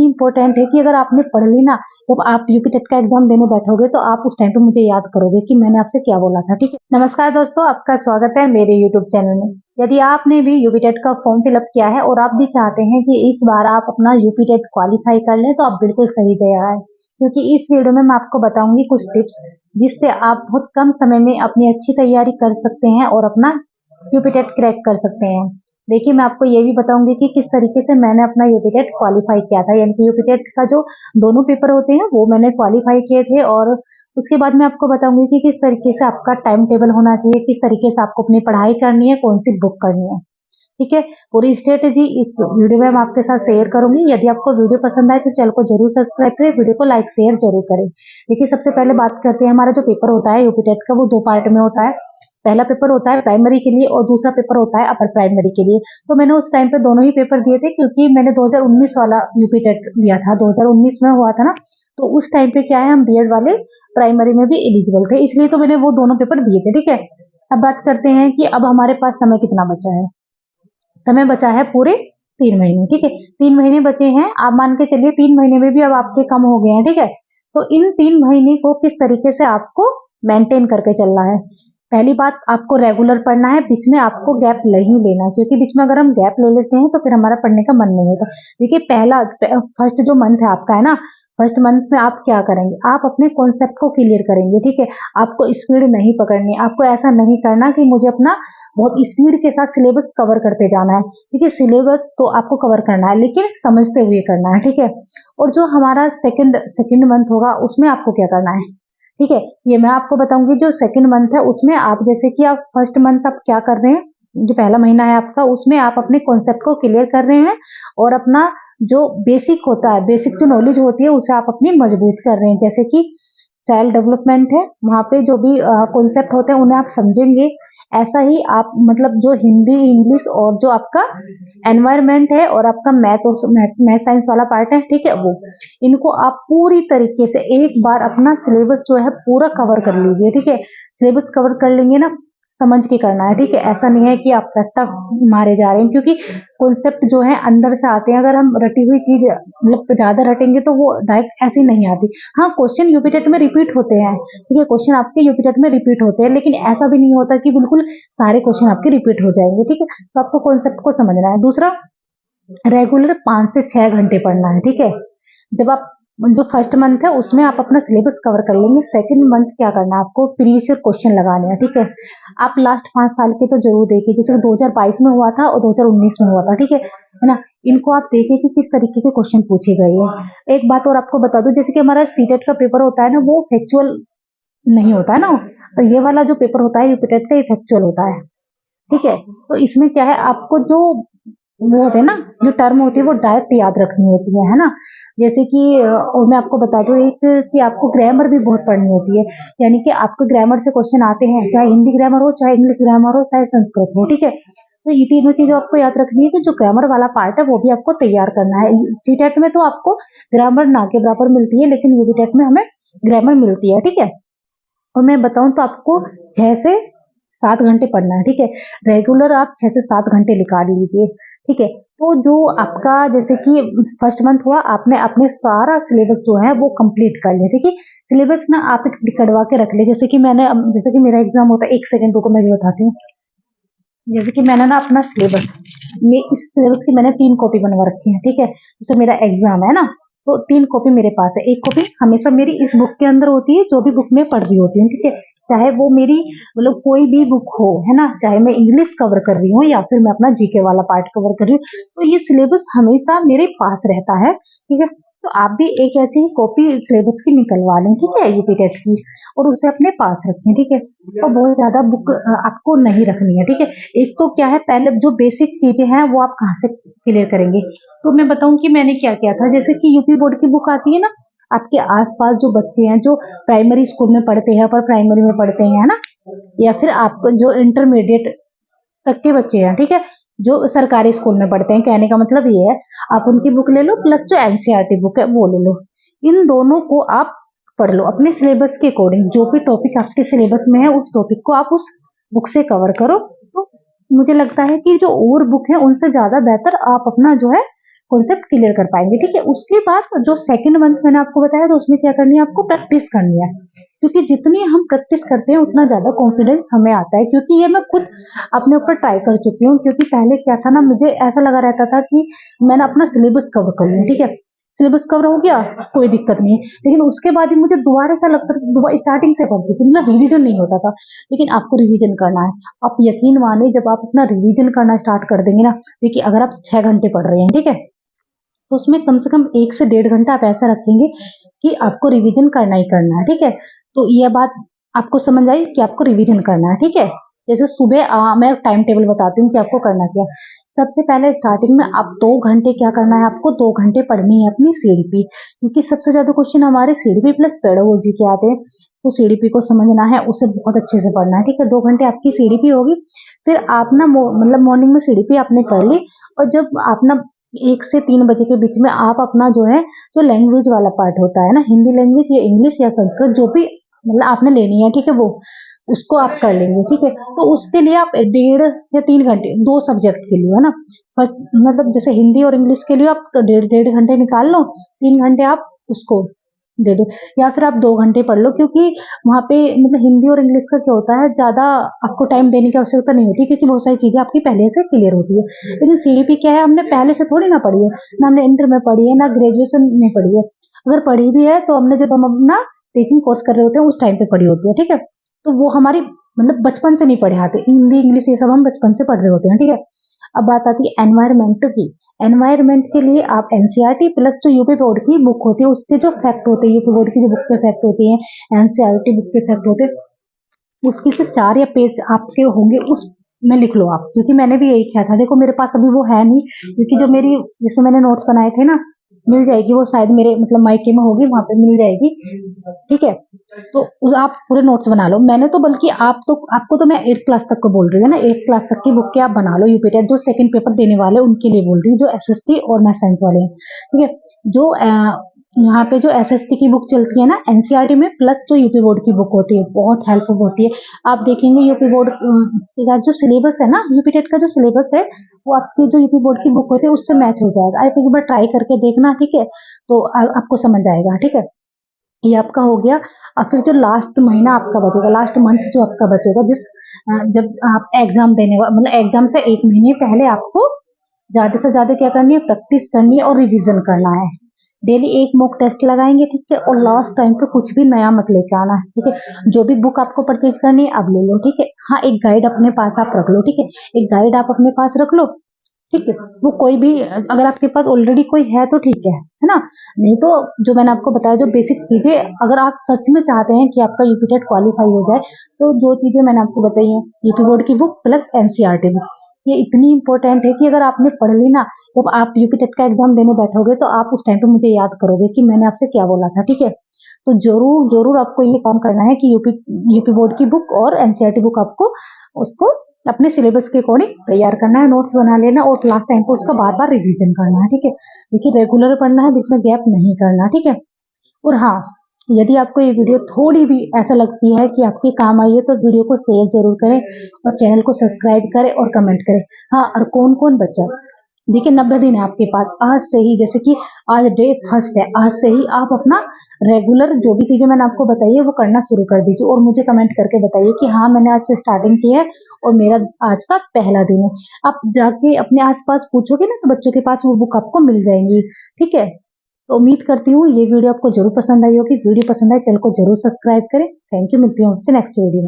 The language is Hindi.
ही इंपॉर्टेंट है कि अगर आपने पढ़ ली ना, जब आप यूपी टेट का एग्जाम देने बैठोगे तो आप उस टाइम पे मुझे याद करोगे कि मैंने आपसे क्या बोला था। ठीक है, नमस्कार दोस्तों, आपका स्वागत है मेरे यूट्यूब चैनल में। यदि आपने भी यूपी टेट का फॉर्म फिलअप किया है और आप भी चाहते हैं कि इस बार आप अपना यूपी टेट क्वालिफाई कर लें, तो आप बिल्कुल सही जगह आए, क्योंकि इस वीडियो में मैं आपको बताऊंगी कुछ टिप्स जिससे आप बहुत कम समय में अपनी अच्छी तैयारी कर सकते हैं और अपना यूपी टेट क्रैक कर सकते हैं। देखिए, मैं आपको ये भी बताऊंगी कि किस तरीके से मैंने अपना यूपी टेट क्वालिफाई किया था, यानी कि यूपी टेट का जो दोनों पेपर होते हैं वो मैंने क्वालिफाई किए थे। और उसके बाद मैं आपको बताऊंगी कि किस तरीके से आपका टाइम टेबल होना चाहिए, किस तरीके से आपको अपनी पढ़ाई करनी है, कौन सी बुक करनी है। ठीक है, पूरी स्ट्रेटेजी इस वीडियो में मैं आपके साथ शेयर करूंगी। यदि आपको वीडियो पसंद आए तो चैनल को जरूर सब्सक्राइब करें, वीडियो को लाइक शेयर जरूर करें। देखिए, सबसे पहले बात करते हैं, हमारा जो पेपर होता है यूपी टेट का वो 2 पार्ट में होता है। पहला पेपर होता है प्राइमरी के लिए और दूसरा पेपर होता है अपर प्राइमरी के लिए। तो मैंने उस टाइम पे दोनों ही पेपर दिए थे, क्योंकि मैंने 2019 वाला यूपी टेट दिया था, 2019 में हुआ था ना, तो उस टाइम पे क्या है, हम बीएड वाले प्राइमरी में भी एलिजिबल थे, इसलिए तो मैंने वो दोनों पेपर दिए थे। ठीक है, अब बात करते हैं कि अब हमारे पास समय कितना बचा है। समय बचा है पूरे 3 महीने। ठीक है, 3 महीने बचे हैं, आप मान के चलिए 3 महीने में भी अब आपके कम हो गए हैं। ठीक है, तो इन 3 महीने को किस तरीके से आपको मेंटेन करके चलना है। पहली बात, आपको रेगुलर पढ़ना है, बीच में आपको गैप नहीं लेना, क्योंकि बीच में अगर हम गैप ले लेते हैं तो फिर हमारा पढ़ने का मन नहीं होता। देखिए, फर्स्ट जो मंथ है आपका है ना, फर्स्ट मंथ में आप क्या करेंगे, आप अपने कॉन्सेप्ट को क्लियर करेंगे। ठीक है, आपको स्पीड नहीं पकड़नी, आपको ऐसा नहीं करना कि मुझे अपना बहुत स्पीड के साथ सिलेबस कवर करते जाना है। ठीक है, सिलेबस तो आपको कवर करना है लेकिन समझते हुए करना है। ठीक है, और जो हमारा सेकंड मंथ होगा उसमें आपको क्या करना है। ठीक है, ये मैं आपको बताऊंगी। जो सेकंड मंथ है उसमें आप, जैसे कि आप फर्स्ट मंथ आप क्या कर रहे हैं, जो पहला महीना है आपका, उसमें आप अपने कॉन्सेप्ट को क्लियर कर रहे हैं और अपना जो बेसिक होता है, बेसिक जो नॉलेज होती है उसे आप अपनी मजबूत कर रहे हैं। जैसे कि चाइल्ड डेवलपमेंट है, वहाँ पे जो भी कॉन्सेप्ट होते हैं उन्हें आप समझेंगे। ऐसा ही आप मतलब जो हिंदी, इंग्लिश और जो आपका एनवायरमेंट है और आपका मैथ साइंस वाला पार्ट है, ठीक है, वो इनको आप पूरी तरीके से एक बार अपना सिलेबस जो है पूरा कवर कर लीजिए। ठीक है, सिलेबस कवर कर लेंगे ना, समझ के करना है। ठीक है, ऐसा नहीं है कि आप रट्टा मारे जा रहे हैं, क्योंकि कॉन्सेप्ट जो है अंदर से आते हैं। अगर हम रटी हुई चीज मतलब ज्यादा रटेंगे तो वो डायरेक्ट ऐसी नहीं आती। हाँ, क्वेश्चन यूपी टेट में रिपीट होते हैं। ठीक है, क्वेश्चन आपके यूपी टेट में रिपीट होते हैं, लेकिन ऐसा भी नहीं होता कि बिल्कुल सारे क्वेश्चन आपके रिपीट हो जाएंगे। ठीक है, तो आपको कॉन्सेप्ट को समझना है। दूसरा, रेगुलर 5 से 6 घंटे पढ़ना है। ठीक है, जब आप जो फर्स्ट मंथ है उसमें आप अपना सिलेबस कवर कर लेंगे, सेकंड मंथ क्या करना है, आपको प्रीवियस ईयर क्वेश्चन लगाने हैं। ठीक है, आप लास्ट 5 साल के तो जरूर देखिए, जैसे 2022 में हुआ था और 2019 में हुआ था। ठीक है ना, इनको आप देखिए कि किस तरीके के क्वेश्चन पूछे गए हैं। एक बात और आपको बता दूं, जैसे कि हमारा सीटेट का पेपर होता है ना, वो फैक्चुअल नहीं होता है ना, और ये वाला जो पेपर होता है यूपी टेट का, ये फैक्चुअल होता है। ठीक है, तो इसमें क्या है, आपको जो वो होते हैं ना, जो टर्म होती है वो डायरेक्ट याद रखनी होती है ना। जैसे कि और मैं आपको बता दूं एक, कि आपको ग्रामर भी बहुत पढ़नी होती है, यानी कि आपको ग्रामर से क्वेश्चन आते हैं, चाहे हिंदी ग्रामर हो, चाहे इंग्लिश ग्रामर हो, चाहे संस्कृत हो। ठीक है, तो ये तीनों चीजें आपको याद रखनी है कि जो ग्रामर वाला पार्ट है वो भी आपको तैयार करना है। सीटेट में तो आपको ग्रामर ना के बराबर मिलती है, लेकिन यूपी टेट में हमें ग्रामर मिलती है। ठीक है, और मैं बताऊं तो आपको 6 से 7 घंटे पढ़ना है। ठीक है, रेगुलर आप 6 से 7 घंटे निकाल लीजिए। ठीक है, तो जो आपका जैसे कि फर्स्ट मंथ हुआ, आपने अपने सारा सिलेबस जो है वो कंप्लीट कर लिया। ठीक है, सिलेबस ना आप एक कटवा के रख ले, जैसे कि मैंने, जैसे कि मेरा एग्जाम होता है, 1 सेकंड रुको मैं भी बताती हूँ। जैसे कि मैंने ना अपना सिलेबस, ये इस सिलेबस की मैंने 3 कॉपी बनवा रखी है। ठीक है, जैसे मेरा एग्जाम है ना, तो 3 कॉपी मेरे पास है। एक कॉपी हमेशा मेरी इस बुक के अंदर होती है, जो भी बुक में पढ़ रही होती हूँ। ठीक है, चाहे वो मेरी मतलब कोई भी बुक हो, है ना, चाहे मैं इंग्लिश कवर कर रही हूँ या फिर मैं अपना जीके वाला पार्ट कवर कर रही हूँ, तो ये सिलेबस हमेशा मेरे पास रहता है। ठीक है, तो आप भी एक ऐसी ही कॉपी सिलेबस की निकलवा लें। ठीक है, यूपी टेट की, और उसे अपने पास रखें। ठीक है, और बहुत ज्यादा बुक आपको नहीं रखनी है। ठीक है, एक तो क्या है, पहले जो बेसिक चीजें हैं वो आप कहाँ से क्लियर करेंगे, तो मैं बताऊं कि मैंने क्या किया था। जैसे कि यूपी बोर्ड की बुक आती है ना, आपके आसपास जो बच्चे हैं जो प्राइमरी स्कूल में पढ़ते हैं, पर प्राइमरी में पढ़ते हैं, है ना, या फिर आपको जो इंटरमीडिएट तक के बच्चे हैं, ठीक है, जो सरकारी स्कूल में पढ़ते हैं, कहने का मतलब ये है, आप उनकी बुक ले लो, प्लस जो एनसीईआरटी बुक है वो ले लो। इन दोनों को आप पढ़ लो अपने सिलेबस के अकॉर्डिंग। जो भी टॉपिक आपके सिलेबस में है उस टॉपिक को आप उस बुक से कवर करो। तो मुझे लगता है कि जो और बुक है उनसे ज्यादा बेहतर आप अपना जो है कॉन्सेप्ट क्लियर कर पाएंगे। ठीक है, उसके बाद जो सेकंड मंथ मैंने आपको बताया तो उसमें क्या करनी है, आपको प्रैक्टिस करनी है, क्योंकि जितनी हम प्रैक्टिस करते हैं उतना ज्यादा कॉन्फिडेंस हमें आता है। क्योंकि ये मैं खुद अपने ऊपर ट्राई कर चुकी हूँ, क्योंकि पहले क्या था ना, मुझे ऐसा लगा रहता था कि मैंने अपना सिलेबस कवर कर लिया। ठीक है, सिलेबस कवर हो गया, कोई दिक्कत नहीं, लेकिन उसके बाद ही मुझे दोबारा ऐसा लगता था, दोबारा स्टार्टिंग से पढ़ती थी, मतलब रिवीजन नहीं होता था। लेकिन आपको रिवीजन करना है, आप यकीन माने जब आप अपना रिवीजन करना स्टार्ट कर देंगे ना, देखिए अगर आप 6 घंटे पढ़ रहे हैं, ठीक है, तो उसमें कम से कम 1 से 1.5 घंटा आप ऐसा रखेंगे कि आपको रिवीजन करना ही करना है। ठीक है, तो यह बात आपको समझ आई कि आपको रिवीजन करना है। ठीक है, जैसे सुबह मैं टाइम टेबल बताती हूँ कि आपको करना क्या। सबसे पहले स्टार्टिंग में आप 2 घंटे क्या करना है, आपको 2 घंटे पढ़नी है अपनी सीडीपी, क्योंकि सबसे ज्यादा क्वेश्चन हमारे सीडीपी प्लस पेडागोजी के आते हैं, तो सीडीपी को समझना है, उसे बहुत अच्छे से पढ़ना है। ठीक है, 2 घंटे आपकी सीडीपी होगी, फिर आप ना मतलब मॉर्निंग में सीडीपी आपने कर ली, और जब आप ना 1 से 3 बजे के बीच में आप अपना जो है, जो लैंग्वेज वाला पार्ट होता है ना, हिंदी लैंग्वेज या इंग्लिश या संस्कृत, जो भी मतलब आपने लेनी है, ठीक है, वो उसको आप कर लेंगे। ठीक है, तो उसके लिए आप 1.5 या 3 घंटे 2 सब्जेक्ट के लिए है ना, फर्स्ट मतलब जैसे हिंदी और इंग्लिश के लिए आप तो 1.5 घंटे निकाल लो, 3 घंटे आप उसको दे दो, या फिर आप 2 घंटे पढ़ लो, क्योंकि वहाँ पे मतलब हिंदी और इंग्लिश का क्या होता है, ज्यादा आपको टाइम देने की आवश्यकता नहीं होती, क्योंकि बहुत सारी चीजें आपकी पहले से क्लियर होती है। लेकिन सीडीपी क्या है, हमने पहले से थोड़ी ना पढ़ी है, ना हमने इंटर में पढ़ी है, ना ग्रेजुएशन में पढ़ी है। अगर पढ़ी भी है तो हमने जब हम अपना टीचिंग कोर्स कर रहे होते हैं उस टाइम पे पढ़ी होती है। ठीक है, तो वो हमारी मतलब बचपन से नहीं पढ़े आते, हिंदी इंग्लिश ये सब हम बचपन से पढ़ रहे होते हैं। ठीक है, अब बात आती है एनवायरमेंट की। एनवायरमेंट के लिए आप एनसीईआरटी प्लस जो यूपी बोर्ड की बुक होती है उसके जो फैक्ट होते हैं, यूपी बोर्ड की जो बुक के फैक्ट होती है, एनसीईआरटी बुक के फैक्ट होते हैं, उसके से 4 या पेज आपके होंगे, उस में लिख लो आप, क्योंकि मैंने भी यही किया था। देखो मेरे पास अभी वो है नहीं, क्योंकि जो मेरी जिसमें मैंने नोट्स बनाए थे ना, मिल जाएगी वो, शायद मेरे मतलब मायके में होगी, वहां पे मिल जाएगी। ठीक है, तो आप पूरे नोट्स बना लो। मैंने तो बल्कि आपको तो मैं 8th क्लास तक को बोल रही हूँ ना, 8th क्लास तक की बुक के आप बना लो, यूपीटेट जो सेकंड पेपर देने वाले उनके लिए बोल रही हूँ, जो एसएसटी और मैथ साइंस वाले हैं। ठीक है, जो यहाँ पे जो एसएसटी की बुक चलती है ना एनसीईआरटी में, प्लस जो यूपी बोर्ड की बुक होती है, बहुत हेल्पफुल होती है। आप देखेंगे यूपी बोर्ड का जो सिलेबस है ना, यूपी टेट का जो सिलेबस है, वो आपकी जो यूपी बोर्ड की बुक होती है उससे मैच हो जाएगा। आप एक बार ट्राई करके देखना, ठीक है, तो आपको समझ आएगा। ठीक है, ये आपका हो गया। और फिर जो लास्ट महीना आपका बचेगा, लास्ट मंथ जो आपका बचेगा, जब आप एग्जाम देने मतलब एग्जाम से 1 महीने पहले आपको ज्यादा से ज्यादा क्या करनी है, प्रैक्टिस करनी है और रिवीजन करना है। डेली एक मॉक टेस्ट लगाएंगे, ठीक है, और लास्ट टाइम पे कुछ भी नया मत लेके आना है। ठीक है, जो भी बुक आपको परचेज करनी है अब ले लो। ठीक है, हाँ एक गाइड अपने पास आप रख लो। ठीक है, एक गाइड आप अपने पास रख लो। ठीक है, वो कोई भी अगर आपके पास ऑलरेडी कोई है तो ठीक है ना, नहीं तो जो मैंने आपको बताया जो बेसिक चीजें, अगर आप सच में चाहते हैं कि आपका यूपीटेट क्वालिफाई हो जाए, तो जो चीजें मैंने आपको बताई हैं, यूपी बोर्ड की बुक प्लस एनसीईआरटी बुक, ये इतनी इंपॉर्टेंट है कि अगर आपने पढ़ ली ना, जब आप यूपीटेट का एग्जाम देने बैठोगे तो आप उस टाइम पे मुझे याद करोगे कि मैंने आपसे क्या बोला था। ठीक है, तो जरूर जरूर आपको ये काम करना है कि यूपी बोर्ड की बुक और एनसीईआरटी बुक आपको उसको अपने सिलेबस के अकॉर्डिंग तैयार करना है, नोट्स बना लेना, और क्लास टाइम पर उसका बार बार रिवीजन करना है। ठीक है, देखिए रेगुलर पढ़ना है, बीच में गैप नहीं करना। ठीक है, और हाँ, यदि आपको ये वीडियो थोड़ी भी ऐसा लगती है कि आपके काम आई है, तो वीडियो को शेयर जरूर करें और चैनल को सब्सक्राइब करें और कमेंट करें। हाँ, और कौन कौन बच्चा, देखिए 90 दिन है आपके पास, आज से ही, जैसे कि आज डे फर्स्ट है, आज से ही आप अपना रेगुलर जो भी चीजें मैंने आपको बताई है वो करना शुरू कर दीजिए, और मुझे कमेंट करके बताइए कि हाँ मैंने आज से स्टार्टिंग की है और मेरा आज का पहला दिन है। आप जाके अपने आसपास पूछोगे ना तो बच्चों के पास वो बुक आपको मिल जाएंगी। ठीक है, तो उम्मीद करती हूँ ये वीडियो आपको जरूर पसंद आई होगी। वीडियो पसंद आए चैनल को जरूर सब्सक्राइब करें। थैंक यू, मिलती हूँ आपसे नेक्स्ट वीडियो में।